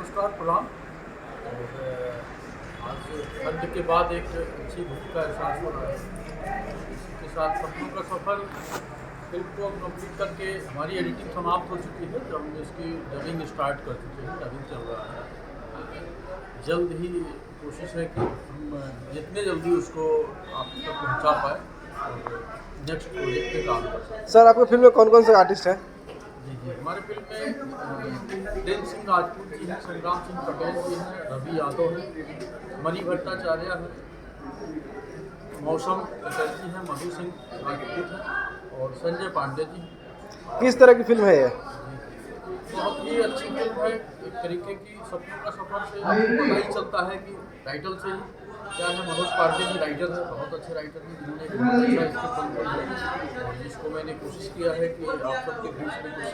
नमस्कार, प्रणाम। और आज ठंड के बाद एक अच्छी धूप का एहसास हो रहा है। इसी के साथ सपनों का सफ़र फिल्म को हम कंप्लीट करके हमारी एडिटिंग समाप्त हो चुकी है, तो हम इसकी डबिंग स्टार्ट कर चुके हैं। डबिंग चल रहा है। जल्द ही कोशिश है कि हम जितने जल्दी उसको आप तक पहुँचा पाए और नेक्स्ट प्रोजेक्ट पे काम कर सकें। सर, आपकी फिल्म में कौन कौन से आर्टिस्ट हैं? जी जी, हमारे फिल्म में प्रेम सिंह राजपूत जी हैं, संग्राम सिंह पटेल जी हैं, रवि यादव हैं, मणि भट्टाचार्य हैं, मौसम चटर्जी हैं, मधु सिंह राजपूत हैं और संजय पांडे जी हैं। किस तरह की फिल्म है ये? बहुत ही अच्छी फिल्म है। एक तरीके की सपनों का सफ़र से आपको पता ही चलता है कि टाइटल से ही क्या है। मनोज पांडे जी राइटर है, बहुत अच्छे राइटर हैं, जिन्होंने एक बहुत अच्छा इसको फिल्म को लिया और जिसको मैंने कोशिश किया है कि आप सबके बीच में कुछ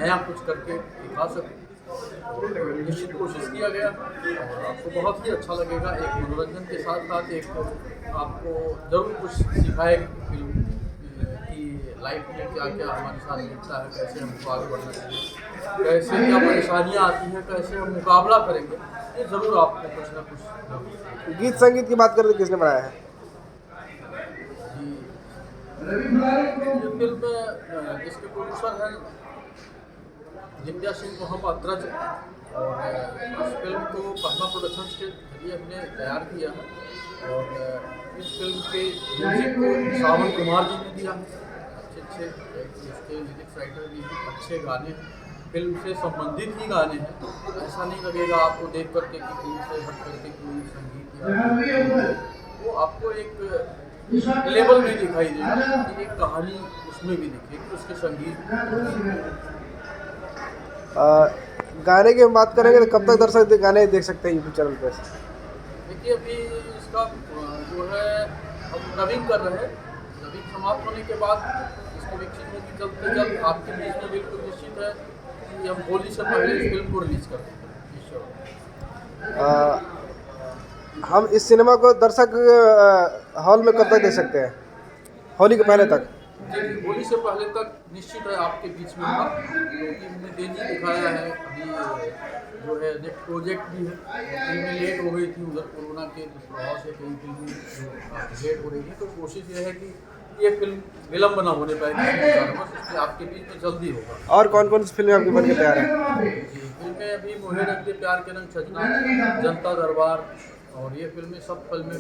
नया कुछ करके दिखा सकूँ। निश्चित कोशिश किया गया और आपको बहुत ही अच्छा लगेगा। एक मनोरंजन के साथ साथ एक आपको ज़रूर कुछ सिखाएगी फिल्म कि लाइफ में क्या क्या हमारे साथ मिलता है, कैसे हमको आगे बढ़ना चाहिए, कैसे क्या परेशानियाँ आती हैं, कैसे हम मुकाबला करेंगे। ये ज़रूर आपको कुछ ना कुछ। गीत संगीत की बात करें तो किसने बनाया है? जी, ये फिल्म इसके प्रोड्यूसर हैं विद्या सिंह मोहम्मद और इस फिल्म को पद्मा प्रोडक्शंस के जरिए हमने तैयार किया है और इस फिल्म के म्यूजिक को सावन कुमार जी ने दिया है। अच्छे इसके लिरिक्स राइटर भी हैं, अच्छे गाने हैं, फिल्म से संबंधित ही गाने हैं। ऐसा नहीं लगेगा आपको देख करके कि फिल्म से हट करके कोई संगीत या वो आपको एक लेवल में दिखाई देगा कि एक कहानी उसमें भी दिखेगी, उसके संगीत। गाने की हम बात करेंगे तो कब तक दर्शक गाने देख सकते हैं यूट्यूब चैनल पे? देखिए, अभी इसका जो है हम डबिंग कर रहे हैं। डबिंग समाप्त होने के बाद इसकी विकसित होगी जल्द से जल्द आपके बीच में। बिल्कुल निश्चित है कि हम होली से पहले इस फिल्म को रिलीज कर देंगे। हम इस सिनेमा को दर्शक हॉल में कब तक देख सकते हैं? होली के पहले तक? जी, होली से पहले तक निश्चित है आपके बीच में होगा, क्योंकि हमने तेजी दिखाया है। अभी जो है नेक्स्ट प्रोजेक्ट भी है, फिल्में लेट हो गई थी उधर कोरोना के प्रभाव से, कई फिल्में जो लेट हो रही थी, तो कोशिश ये है कि ये फिल्म विलम्ब ना होने पाए इसलिए आपके बीच में जल्दी होगा। और कौन कौन सी फिल्में आपकी बन के तैयार हैं? जी, फिल्में अभी मोहे रंग दे प्यार के रंग, सजना, जनता दरबार और ये फिल्में सब फिल्में